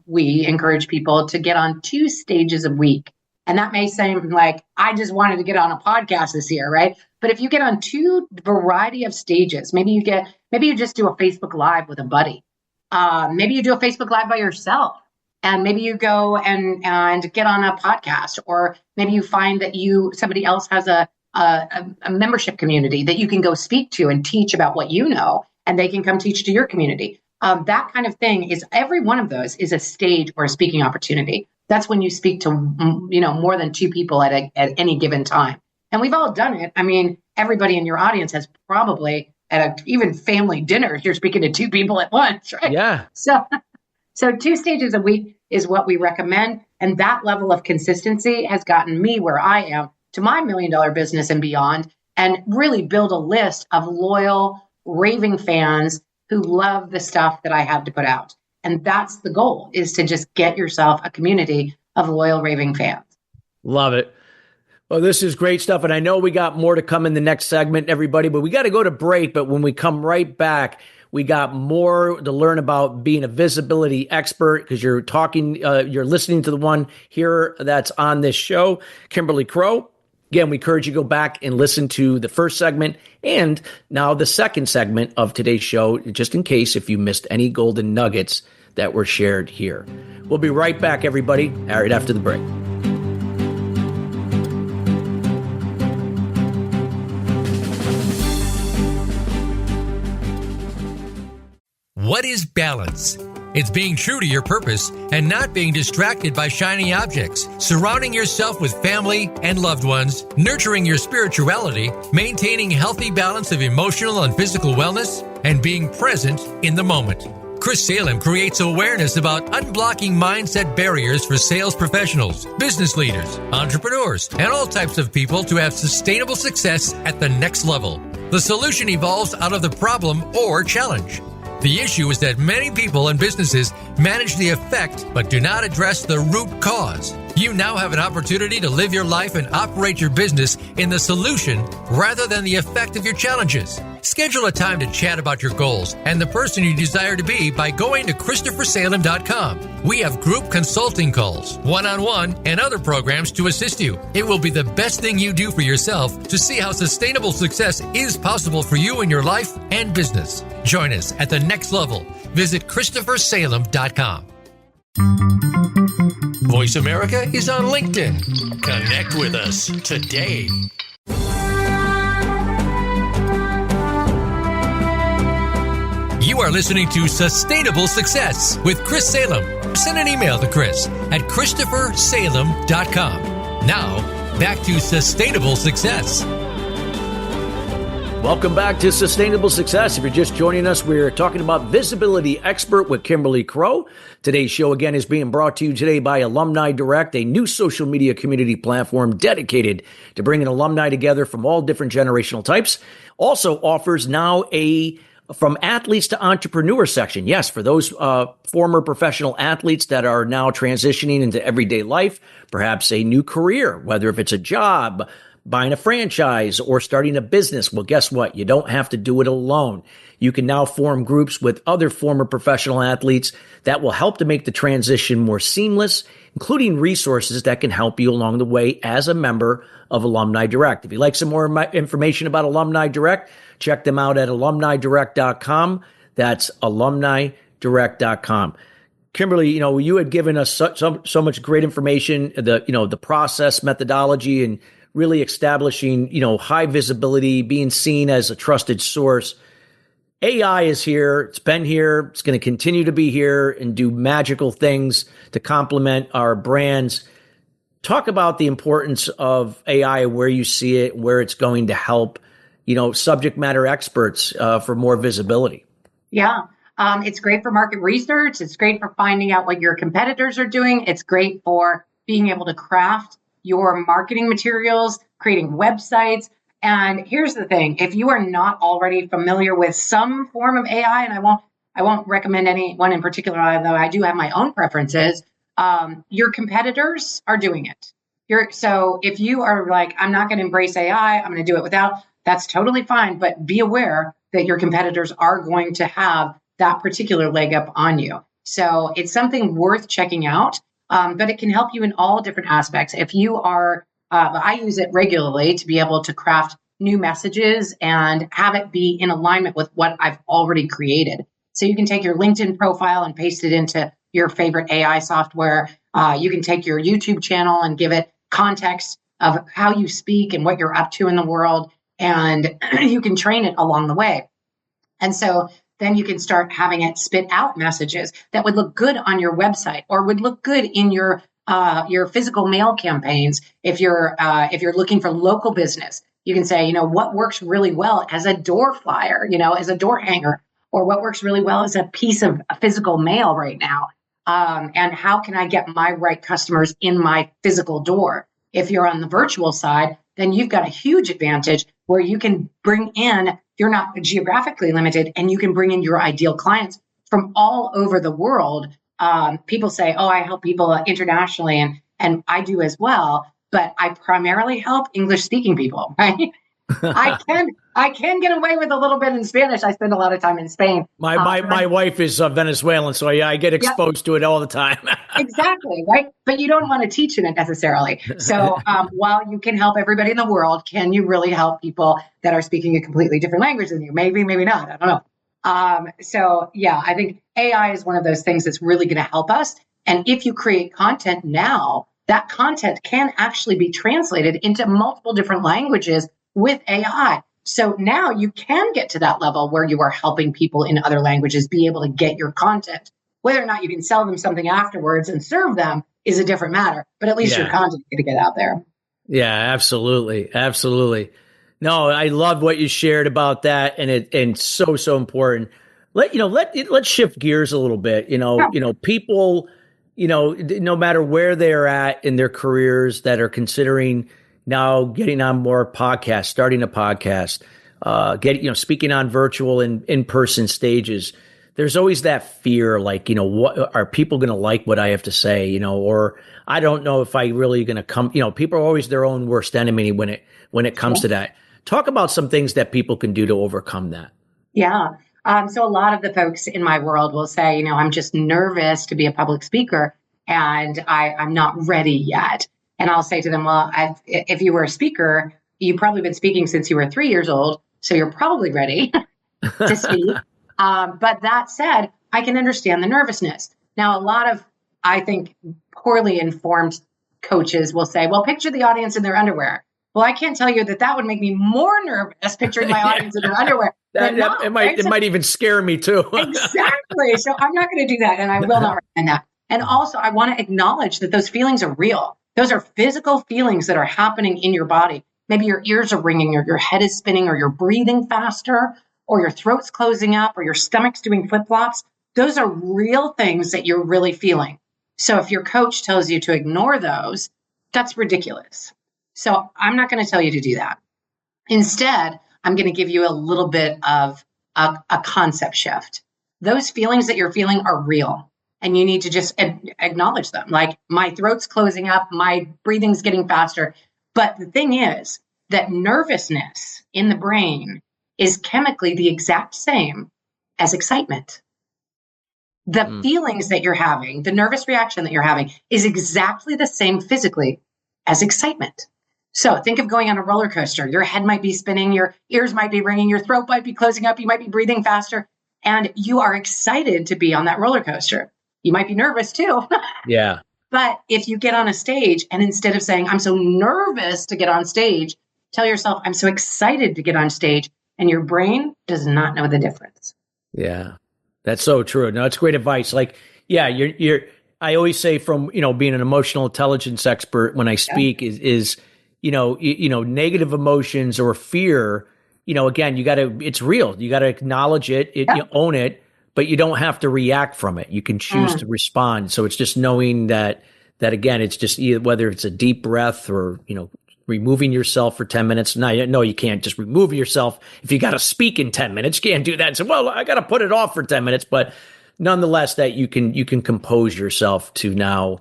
we encourage people to get on 2 stages a week. And that may seem like I just wanted to get on a podcast this year, right? But if you get on 2 variety of stages, maybe you just do a Facebook Live with a buddy. Maybe you do a Facebook Live by yourself. And maybe you go and get on a podcast, or maybe you find that somebody else has a membership community that you can go speak to and teach about what you know, and they can come teach to your community. That kind of thing every one of those is a stage or a speaking opportunity. That's when you speak to, more than 2 people at any given time. And we've all done it. I mean, everybody in your audience has probably even family dinners, you're speaking to 2 people at once, right? Yeah. So 2 stages a week is what we recommend. And that level of consistency has gotten me where I am to my $1 million business and beyond, and really build a list of loyal, raving fans who love the stuff that I have to put out. And that's the goal, is to just get yourself a community of loyal, raving fans. Love it. Well, this is great stuff. And I know we got more to come in the next segment, everybody, but we got to go to break. But when we come right back, we got more to learn about being a visibility expert, because you're listening to the one here that's on this show, Kimberly Crowe. Again, we encourage you to go back and listen to the first segment and now the second segment of today's show, just in case if you missed any golden nuggets that were shared here. We'll be right back, everybody, right after the break. What is balance? It's being true to your purpose and not being distracted by shiny objects, surrounding yourself with family and loved ones, nurturing your spirituality, maintaining healthy balance of emotional and physical wellness, and being present in the moment. Chris Salem creates awareness about unblocking mindset barriers for sales professionals, business leaders, entrepreneurs, and all types of people to have sustainable success at the next level. The solution evolves out of the problem or challenge. The issue is that many people and businesses manage the effect but do not address the root cause. You now have an opportunity to live your life and operate your business in the solution rather than the effect of your challenges. Schedule a time to chat about your goals and the person you desire to be by going to ChristopherSalem.com. We have group consulting calls, one-on-one, and other programs to assist you. It will be the best thing you do for yourself to see how sustainable success is possible for you in your life and business. Join us at the next level. Visit ChristopherSalem.com. Voice America is on LinkedIn. Connect with us today. You are listening to Sustainable Success with Chris Salem. Send an email to Chris at ChristopherSalem.com. Now, back to Sustainable Success. Welcome back to Sustainable Success. If you're just joining us, we're talking about visibility expert with Kimberly Crowe. Today's show, again, is being brought to you today by Alumni Direct, a new social media community platform dedicated to bringing alumni together from all different generational types. Also offers now from athletes to entrepreneur section. Yes, for those former professional athletes that are now transitioning into everyday life, perhaps a new career, whether if it's a job, buying a franchise, or starting a business. Well, guess what? You don't have to do it alone. You can now form groups with other former professional athletes that will help to make the transition more seamless, including resources that can help you along the way as a member of Alumni Direct. If you'd like some more information about Alumni Direct, check them out at alumnidirect.com. That's alumnidirect.com. Kimberly, you had given us so much great information, the process, methodology, and really establishing, high visibility, being seen as a trusted source. AI is here. It's been here. It's going to continue to be here and do magical things to complement our brands. Talk about the importance of AI, where you see it, where it's going to help, subject matter experts for more visibility. Yeah. It's great for market research. It's great for finding out what your competitors are doing. It's great for being able to craft your marketing materials, creating websites. And here's the thing, if you are not already familiar with some form of AI, and I won't recommend any one in particular, although I do have my own preferences, your competitors are doing it. So if you are like, I'm not going to embrace AI, I'm going to do it without, that's totally fine. But be aware that your competitors are going to have that particular leg up on you. So it's something worth checking out, but it can help you in all different aspects. If you are, I use it regularly to be able to craft new messages and have it be in alignment with what I've already created. So you can take your LinkedIn profile and paste it into your favorite AI software. You can take your YouTube channel and give it context of how you speak and what you're up to in the world. And you can train it along the way. And so then you can start having it spit out messages that would look good on your website or would look good in your physical mail campaigns. If you're looking for local business, you can say, what works really well as a door flyer, as a door hanger, or what works really well as a piece of physical mail right now. And how can I get my right customers in my physical door? If you're on the virtual side, then you've got a huge advantage where you can bring in, you're not geographically limited, and you can bring in your ideal clients from all over the world. People say, oh, I help people internationally, and I do as well, but I primarily help English speaking people, right? I can get away with a little bit in Spanish. I spend a lot of time in Spain. My wife is Venezuelan, so I get exposed to it all the time. Exactly, right? But you don't want to teach in it necessarily. So while you can help everybody in the world, can you really help people that are speaking a completely different language than you? Maybe, maybe not. I don't know. So yeah, I think AI is one of those things that's really going to help us. And if you create content now, that content can actually be translated into multiple different languages with AI. So now you can get to that level where you are helping people in other languages be able to get your content. Whether or not you can sell them something afterwards and serve them is a different matter, but at least your content is going to get out there. Yeah, absolutely. Absolutely. No, I love what you shared about that. And so important. Let's shift gears a little bit. People, no matter where they're at in their careers that are considering now getting on more podcasts, starting a podcast, speaking on virtual and in-person stages, there's always that fear, like, what are people going to like what I have to say, or I don't know if I really going to come, people are always their own worst enemy when it comes to that. Talk about some things that people can do to overcome that. Yeah. So a lot of the folks in my world will say, I'm just nervous to be a public speaker and I'm not ready yet. And I'll say to them, well, if you were a speaker, you've probably been speaking since you were 3 years old. So you're probably ready to speak. But that said, I can understand the nervousness. Now, a lot of, I think, poorly informed coaches will say, well, picture the audience in their underwear. Well, I can't tell you that would make me more nervous picturing my audience in their underwear. It might even scare me too. Exactly. So I'm not going to do that. And I will not recommend that. And also, I want to acknowledge that those feelings are real. Those are physical feelings that are happening in your body. Maybe your ears are ringing, or your head is spinning, or you're breathing faster, or your throat's closing up, or your stomach's doing flip-flops. Those are real things that you're really feeling. So if your coach tells you to ignore those, that's ridiculous. So I'm not going to tell you to do that. Instead, I'm going to give you a little bit of a concept shift. Those feelings that you're feeling are real. And you need to just acknowledge them. Like, my throat's closing up, my breathing's getting faster. But the thing is that nervousness in the brain is chemically the exact same as excitement. The feelings that you're having, the nervous reaction that you're having, is exactly the same physically as excitement. So think of going on a roller coaster. Your head might be spinning, your ears might be ringing, your throat might be closing up, you might be breathing faster, and you are excited to be on that roller coaster. You might be nervous too. Yeah. But if you get on a stage and instead of saying, I'm so nervous to get on stage, tell yourself, I'm so excited to get on stage. and your brain does not know the difference. Yeah, that's so true. No, it's great advice. Like, yeah, I always say from, being an emotional intelligence expert when I speak is negative emotions or fear, again, it's real. You got to acknowledge it, you own it, but you don't have to react from it. You can choose to respond. So it's just knowing that again, it's just whether it's a deep breath or, removing yourself for 10 minutes. No, you can't just remove yourself. If you got to speak in 10 minutes, you can't do that and say, well, I got to put it off for 10 minutes. But nonetheless, that you can compose yourself to now,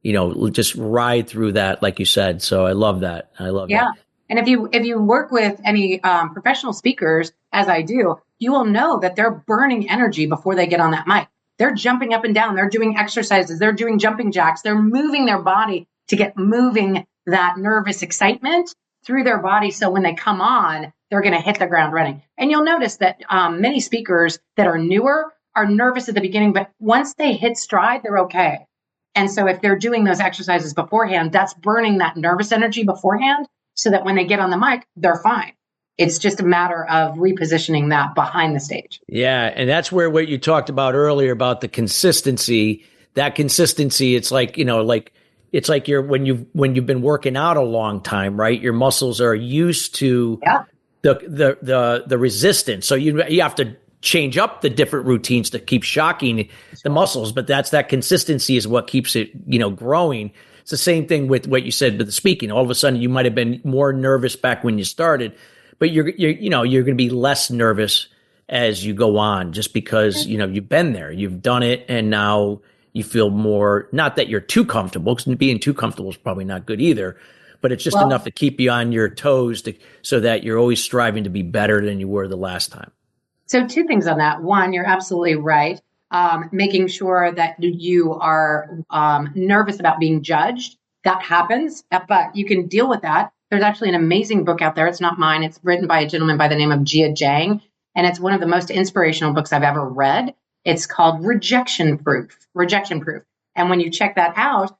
just ride through that, like you said. So I love that. Yeah. And if you work with any professional speakers, as I do, you will know that they're burning energy before they get on that mic. They're jumping up and down. They're doing exercises. They're doing jumping jacks. They're moving their body to get moving that nervous excitement through their body. So when they come on, they're going to hit the ground running. And you'll notice that many speakers that are newer are nervous at the beginning, but once they hit stride, they're okay. And so if they're doing those exercises beforehand, that's burning that nervous energy beforehand so that when they get on the mic, they're fine. It's just a matter of repositioning that behind the stage. Yeah. And that's where what you talked about earlier about the consistency, it's like, it's like when you've been working out a long time, right? Your muscles are used to the resistance. So you have to change up the different routines to keep shocking the muscles, but that consistency is what keeps it, growing. It's the same thing with what you said with the speaking. All of a sudden you might have been more nervous back when you started, but you're going to be less nervous as you go on, just because, you've been there, you've done it, and now you feel more, not that you're too comfortable, because being too comfortable is probably not good either, but it's just enough to keep you on your toes so that you're always striving to be better than you were the last time. So 2 things on that. One, you're absolutely right. Making sure that you are nervous about being judged. That happens, but you can deal with that. There's actually an amazing book out there. It's not mine. It's written by a gentleman by the name of Jia Jiang, and it's one of the most inspirational books I've ever read. It's called Rejection Proof. And when you check that out,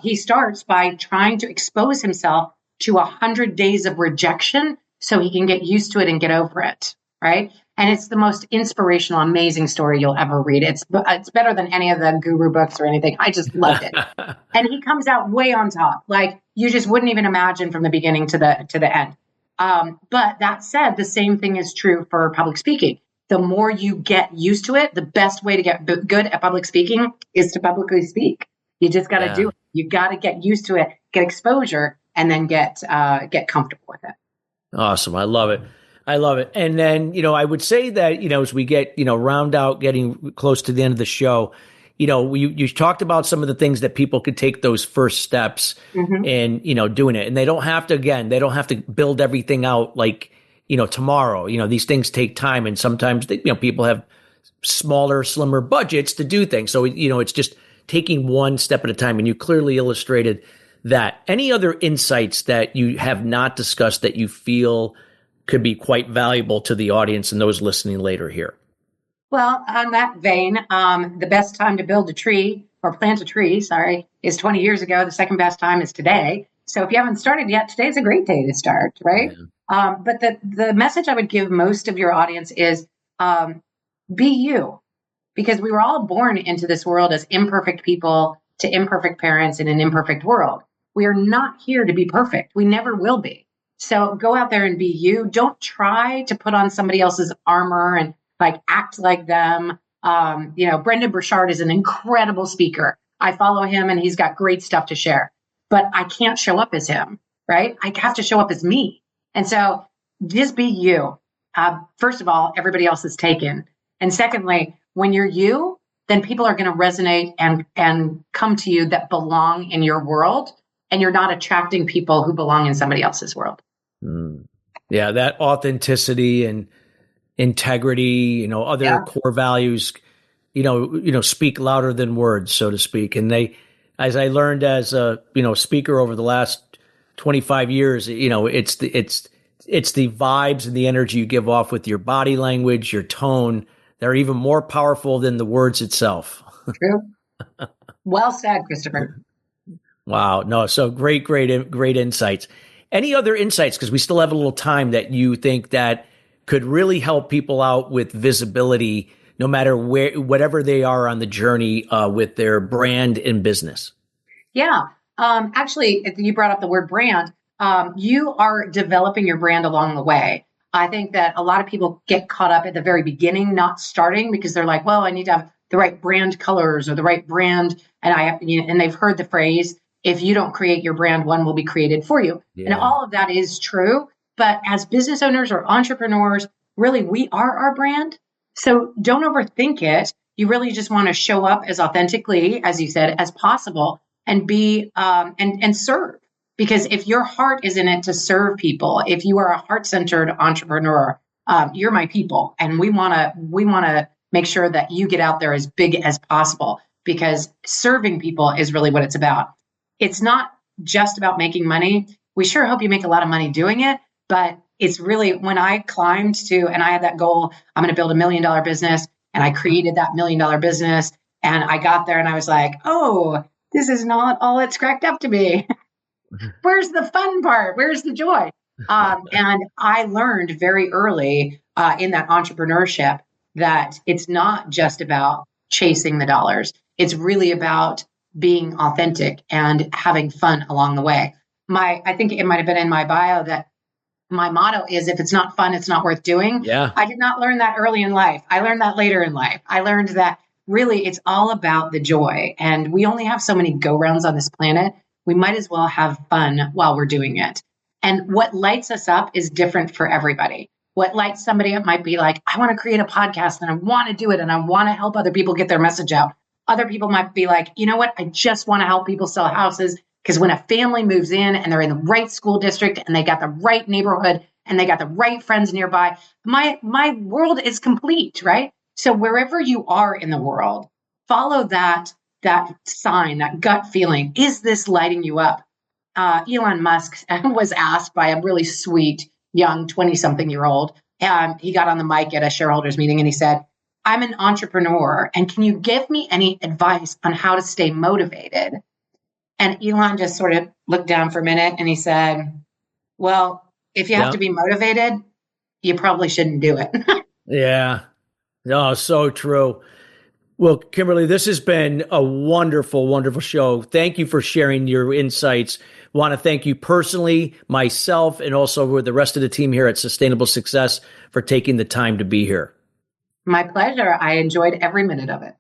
he starts by trying to expose himself to 100 days of rejection so he can get used to it and get over it, right? And it's the most inspirational, amazing story you'll ever read. It's better than any of the guru books or anything. I just loved it. And he comes out way on top. Like you just wouldn't even imagine from the beginning to the end. But that said, the same thing is true for public speaking. The more you get used to it, the best way to get good at public speaking is to publicly speak. You just got to do it. You got to get used to it, get exposure, and then get comfortable with it. Awesome. I love it. And then, I would say that, as we get, round out, getting close to the end of the show, you talked about some of the things that people could take those first steps and, doing it. And they don't have to build everything out like, tomorrow. These things take time, and sometimes people have smaller, slimmer budgets to do things. So, it's just taking one step at a time. And you clearly illustrated that. Any other insights that you have not discussed that you feel could be quite valuable to the audience and those listening later here? Well, on that vein, the best time to build a tree or plant a tree, is 20 years ago. The second best time is today. So if you haven't started yet, today's a great day to start, right? Yeah. But the message I would give most of your audience is be you, because we were all born into this world as imperfect people to imperfect parents in an imperfect world. We are not here to be perfect. We never will be. So go out there and be you. Don't try to put on somebody else's armor and act like them. Brendan Burchard is an incredible speaker. I follow him and he's got great stuff to share, but I can't show up as him, right? I have to show up as me. And so just be you. First of all, everybody else is taken. And secondly, when you're you, then people are going to resonate and come to you that belong in your world, and you're not attracting people who belong in somebody else's world. Yeah, that authenticity and integrity, other core values, speak louder than words, so to speak. And as I learned as a, speaker over the last 25 years, it's the vibes and the energy you give off with your body language, your tone. They're even more powerful than the words itself. True. Well said, Christopher. Wow. No, so great insights. Any other insights? Because we still have a little time that you think that could really help people out with visibility, no matter whatever they are on the journey with their brand and business? Yeah. Actually, you brought up the word brand. You are developing your brand along the way. I think that a lot of people get caught up at the very beginning, not starting, because they're like, well, I need to have the right brand colors or the right brand. And they've heard the phrase, if you don't create your brand, one will be created for you. Yeah. And all of that is true. But as business owners or entrepreneurs, really, we are our brand. So don't overthink it. You really just want to show up as authentically, as you said, as possible, and be and serve. Because if your heart is in it to serve people, if you are a heart-centered entrepreneur, you're my people, and we want to make sure that you get out there as big as possible. Because serving people is really what it's about. It's not just about making money. We sure hope you make a lot of money doing it, but it's really, when I climbed to, and I had that goal, I'm going to build $1 million business, and I created that $1 million business, and I got there and I was like, oh, this is not all it's cracked up to be. Where's the fun part? Where's the joy? And I learned very early in that entrepreneurship that it's not just about chasing the dollars. It's really about being authentic and having fun along the way. I think it might have been in my bio that my motto is, if it's not fun, it's not worth doing. Yeah. I did not learn that early in life. I learned that later in life. I learned that really it's all about the joy. And we only have so many go-rounds on this planet. We might as well have fun while we're doing it. And what lights us up is different for everybody. What lights somebody up might be like, I want to create a podcast and I want to do it and I want to help other people get their message out. Other people might be like, you know what? I just want to help people sell houses, because when a family moves in and they're in the right school district and they got the right neighborhood and they got the right friends nearby, my world is complete, right? So wherever you are in the world, follow that sign, that gut feeling. Is this lighting you up? Elon Musk was asked by a really sweet young 20-something-year-old. He got on the mic at a shareholders meeting and he said, I'm an entrepreneur, and can you give me any advice on how to stay motivated? And Elon just sort of looked down for a minute and he said, well, if you have to be motivated, you probably shouldn't do it. Yeah. No, so true. Well, Kimberly, this has been a wonderful, wonderful show. Thank you for sharing your insights. Want to thank you personally, myself, and also with the rest of the team here at Sustainable Success for taking the time to be here. My pleasure. I enjoyed every minute of it.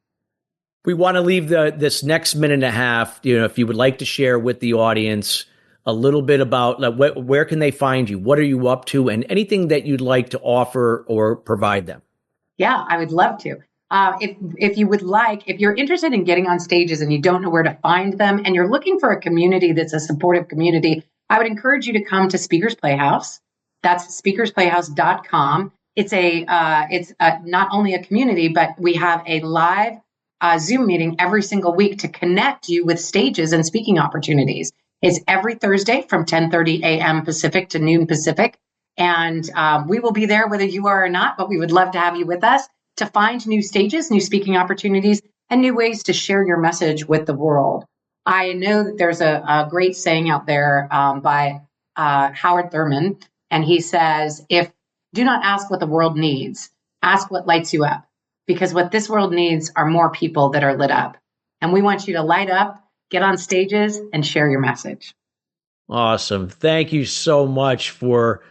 We want to leave this next minute and a half, if you would like to share with the audience a little bit about where can they find you? What are you up to? And anything that you'd like to offer or provide them. Yeah, I would love to. If you would like, if you're interested in getting on stages and you don't know where to find them and you're looking for a community that's a supportive community, I would encourage you to come to Speakers Playhouse. That's speakersplayhouse.com. It's not only a community, but we have a live Zoom meeting every single week to connect you with stages and speaking opportunities. It's every Thursday from 10:30 a.m. Pacific to noon Pacific. And we will be there whether you are or not, but we would love to have you with us to find new stages, new speaking opportunities, and new ways to share your message with the world. I know that there's a great saying out there by Howard Thurman, and he says, do not ask what the world needs, ask what lights you up. Because what this world needs are more people that are lit up. And we want you to light up, get on stages, and share your message. Awesome. Thank you so much for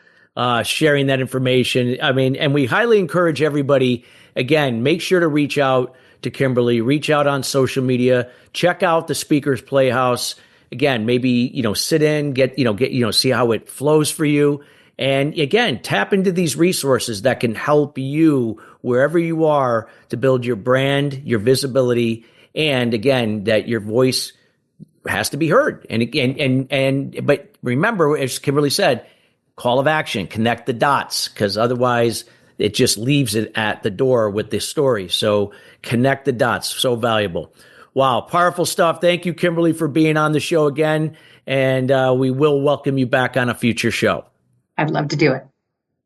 sharing that information. And we highly encourage everybody, again, make sure to reach out to Kimberly, reach out on social media, check out the Speakers Playhouse. Again, maybe, sit in, get, see how it flows for you. And again, tap into these resources that can help you wherever you are to build your brand, your visibility, and again, that your voice has to be heard. But remember, as Kimberly said, call of action, connect the dots, because otherwise it just leaves it at the door with this story. So connect the dots, so valuable. Wow, powerful stuff. Thank you, Kimberly, for being on the show again. And we will welcome you back on a future show. I'd love to do it.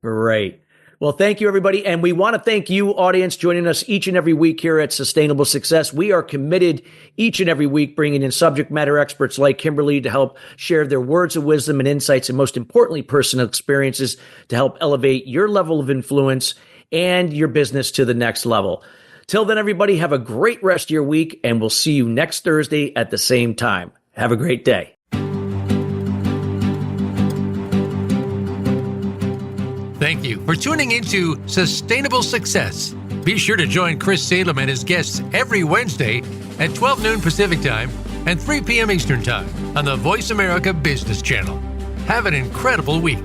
Great. Well, thank you, everybody. And we want to thank you, audience, joining us each and every week here at Sustainable Success. We are committed each and every week bringing in subject matter experts like Kimberly to help share their words of wisdom and insights, and most importantly, personal experiences to help elevate your level of influence and your business to the next level. Till then, everybody, have a great rest of your week, and we'll see you next Thursday at the same time. Have a great day. Thank you for tuning into Sustainable Success. Be sure to join Chris Salem and his guests every Wednesday at 12 noon Pacific Time and 3 p.m. Eastern Time on the Voice America Business Channel. Have an incredible week.